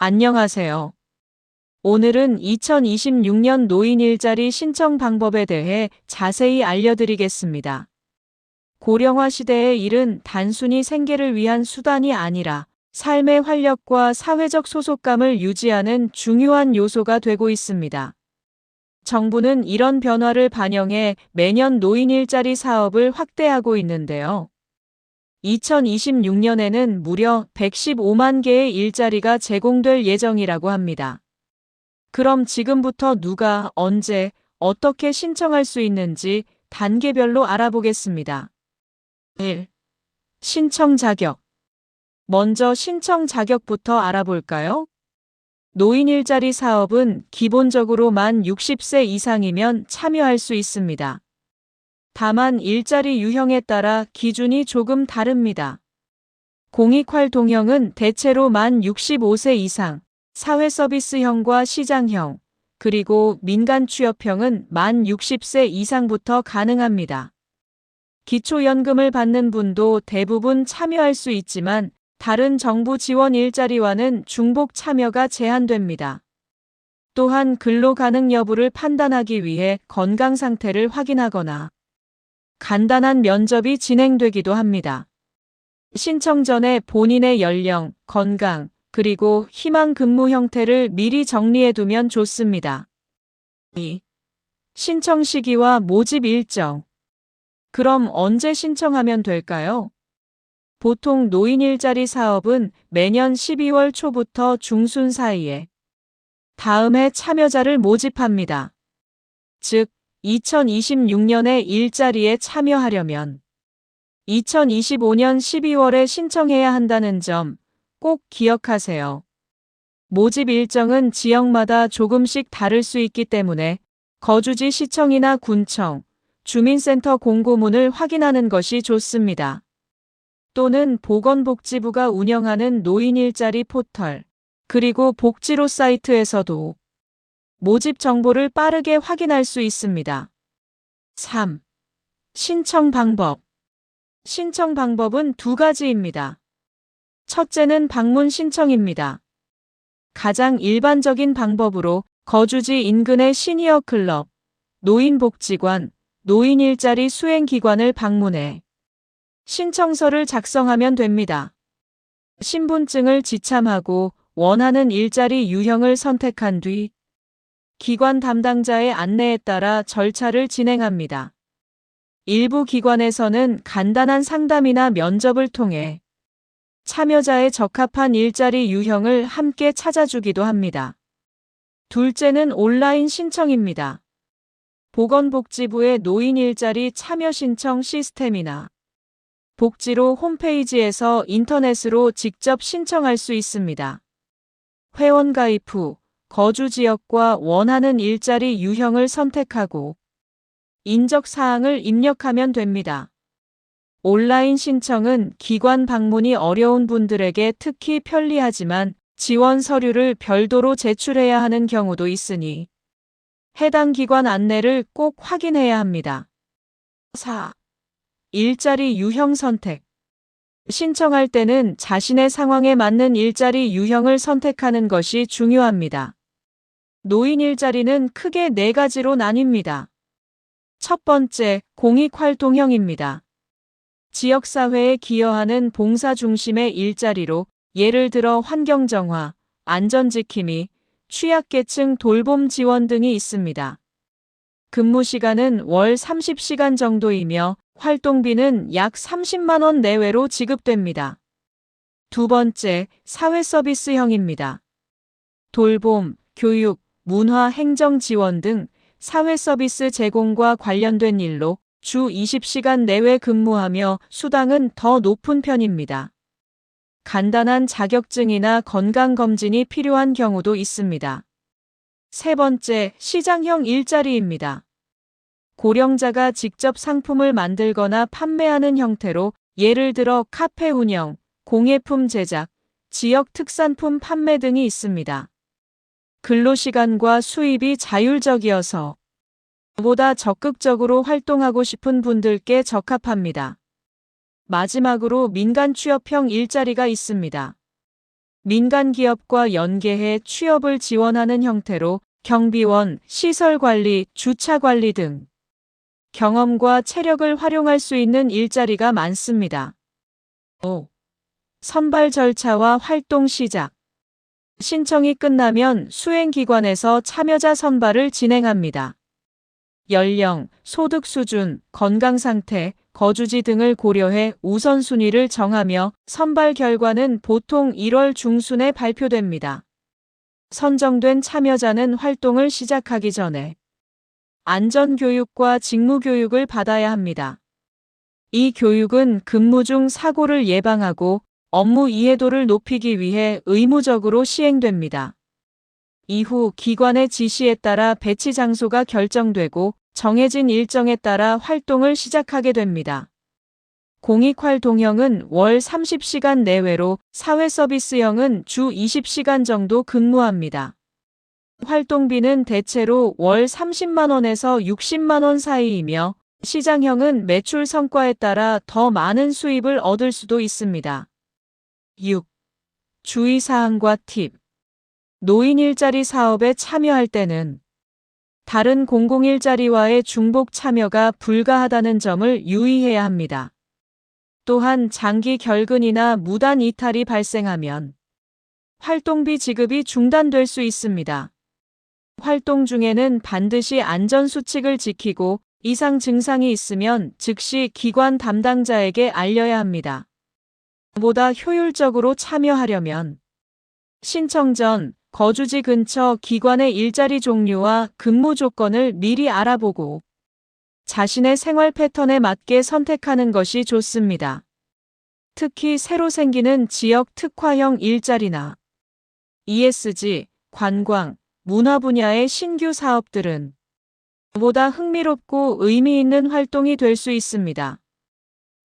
안녕하세요. 오늘은 2026년 노인 일자리 신청 방법에 대해 자세히 알려드리겠습니다. 고령화 시대의 일은 단순히 생계를 위한 수단이 아니라 삶의 활력과 사회적 소속감을 유지하는 중요한 요소가 되고 있습니다. 정부는 이런 변화를 반영해 매년 노인 일자리 사업을 확대하고 있는데요. 2026년에는 무려 115만 개의 일자리가 제공될 예정이라고 합니다. 그럼 지금부터 누가, 언제, 어떻게 신청할 수 있는지 단계별로 알아보겠습니다. 1. 신청 자격. 먼저 신청 자격부터 알아볼까요? 노인 일자리 사업은 기본적으로 만 60세 이상이면 참여할 수 있습니다. 다만 일자리 유형에 따라 기준이 조금 다릅니다. 공익활동형은 대체로 만 65세 이상, 사회서비스형과 시장형, 그리고 민간취업형은 만 60세 이상부터 가능합니다. 기초연금을 받는 분도 대부분 참여할 수 있지만 다른 정부 지원 일자리와는 중복 참여가 제한됩니다. 또한 근로 가능 여부를 판단하기 위해 건강 상태를 확인하거나 간단한 면접이 진행되기도 합니다. 신청 전에 본인의 연령, 건강, 그리고 희망 근무 형태를 미리 정리해두면 좋습니다. 2. 신청 시기와 모집 일정. 그럼 언제 신청하면 될까요? 보통 노인 일자리 사업은 매년 12월 초부터 중순 사이에 다음 해 참여자를 모집합니다. 즉, 2026년에 일자리에 참여하려면 2025년 12월에 신청해야 한다는 점 꼭 기억하세요. 모집 일정은 지역마다 조금씩 다를 수 있기 때문에 거주지 시청이나 군청, 주민센터 공고문을 확인하는 것이 좋습니다. 또는 보건복지부가 운영하는 노인 일자리 포털, 그리고 복지로 사이트에서도 모집 정보를 빠르게 확인할 수 있습니다. 3. 신청 방법. 신청 방법은 두 가지입니다. 첫째는 방문 신청입니다. 가장 일반적인 방법으로 거주지 인근의 시니어 클럽, 노인복지관, 노인 일자리 수행기관을 방문해 신청서를 작성하면 됩니다. 신분증을 지참하고 원하는 일자리 유형을 선택한 뒤 기관 담당자의 안내에 따라 절차를 진행합니다. 일부 기관에서는 간단한 상담이나 면접을 통해 참여자의 적합한 일자리 유형을 함께 찾아주기도 합니다. 둘째는 온라인 신청입니다. 보건복지부의 노인 일자리 참여 신청 시스템이나 복지로 홈페이지에서 인터넷으로 직접 신청할 수 있습니다. 회원 가입 후 거주 지역과 원하는 일자리 유형을 선택하고 인적 사항을 입력하면 됩니다. 온라인 신청은 기관 방문이 어려운 분들에게 특히 편리하지만 지원 서류를 별도로 제출해야 하는 경우도 있으니 해당 기관 안내를 꼭 확인해야 합니다. 4. 일자리 유형 선택. 신청할 때는 자신의 상황에 맞는 일자리 유형을 선택하는 것이 중요합니다. 노인 일자리는 크게 4가지로 나뉩니다. 첫 번째, 공익활동형입니다. 지역사회에 기여하는 봉사 중심의 일자리로 예를 들어 환경정화, 안전지킴이, 취약계층 돌봄 지원 등이 있습니다. 근무 시간은 월 30시간 정도이며 활동비는 약 30만 원 내외로 지급됩니다. 두 번째, 사회서비스형입니다. 돌봄, 교육, 문화, 행정 지원 등 사회서비스 제공과 관련된 일로 주 20시간 내외 근무하며 수당은 더 높은 편입니다. 간단한 자격증이나 건강검진이 필요한 경우도 있습니다. 세 번째, 시장형 일자리입니다. 고령자가 직접 상품을 만들거나 판매하는 형태로 예를 들어 카페 운영, 공예품 제작, 지역 특산품 판매 등이 있습니다. 근로시간과 수입이 자율적이어서 보다 적극적으로 활동하고 싶은 분들께 적합합니다. 마지막으로 민간 취업형 일자리가 있습니다. 민간 기업과 연계해 취업을 지원하는 형태로 경비원, 시설관리, 주차관리 등 경험과 체력을 활용할 수 있는 일자리가 많습니다. 5. 선발 절차와 활동 시작. 신청이 끝나면 수행기관에서 참여자 선발을 진행합니다. 연령, 소득 수준, 건강 상태, 거주지 등을 고려해 우선순위를 정하며 선발 결과는 보통 1월 중순에 발표됩니다. 선정된 참여자는 활동을 시작하기 전에 안전교육과 직무교육을 받아야 합니다. 이 교육은 근무 중 사고를 예방하고 업무 이해도를 높이기 위해 의무적으로 시행됩니다. 이후 기관의 지시에 따라 배치 장소가 결정되고 정해진 일정에 따라 활동을 시작하게 됩니다. 공익활동형은 월 30시간 내외로, 사회서비스형은 주 20시간 정도 근무합니다. 활동비는 대체로 월 30만 원에서 60만 원 사이이며 시장형은 매출 성과에 따라 더 많은 수입을 얻을 수도 있습니다. 6. 주의사항과 팁. 노인 일자리 사업에 참여할 때는 다른 공공일자리와의 중복 참여가 불가하다는 점을 유의해야 합니다. 또한 장기 결근이나 무단 이탈이 발생하면 활동비 지급이 중단될 수 있습니다. 활동 중에는 반드시 안전수칙을 지키고 이상 증상이 있으면 즉시 기관 담당자에게 알려야 합니다. 보다 효율적으로 참여하려면 신청 전 거주지 근처 기관의 일자리 종류와 근무 조건을 미리 알아보고 자신의 생활 패턴에 맞게 선택하는 것이 좋습니다. 특히 새로 생기는 지역 특화형 일자리나 ESG, 관광, 문화 분야의 신규 사업들은 보다 흥미롭고 의미 있는 활동이 될 수 있습니다.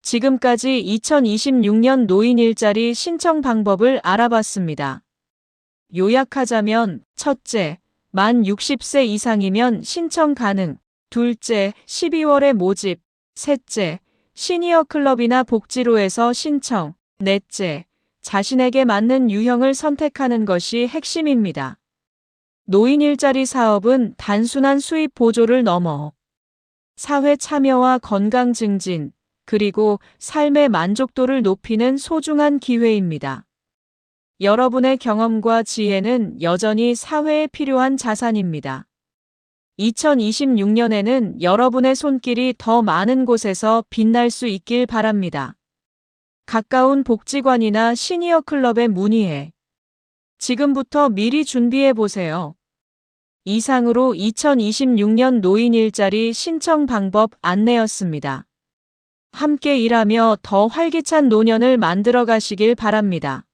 지금까지 2026년 노인 일자리 신청 방법을 알아봤습니다. 요약하자면, 첫째, 만 60세 이상이면 신청 가능. 둘째, 12월에 모집. 셋째, 시니어 클럽이나 복지로에서 신청. 넷째, 자신에게 맞는 유형을 선택하는 것이 핵심입니다. 노인 일자리 사업은 단순한 수입 보조를 넘어 사회 참여와 건강 증진, 그리고 삶의 만족도를 높이는 소중한 기회입니다. 여러분의 경험과 지혜는 여전히 사회에 필요한 자산입니다. 2026년에는 여러분의 손길이 더 많은 곳에서 빛날 수 있길 바랍니다. 가까운 복지관이나 시니어 클럽에 문의해 지금부터 미리 준비해 보세요. 이상으로 2026년 노인 일자리 신청 방법 안내였습니다. 함께 일하며 더 활기찬 노년을 만들어 가시길 바랍니다.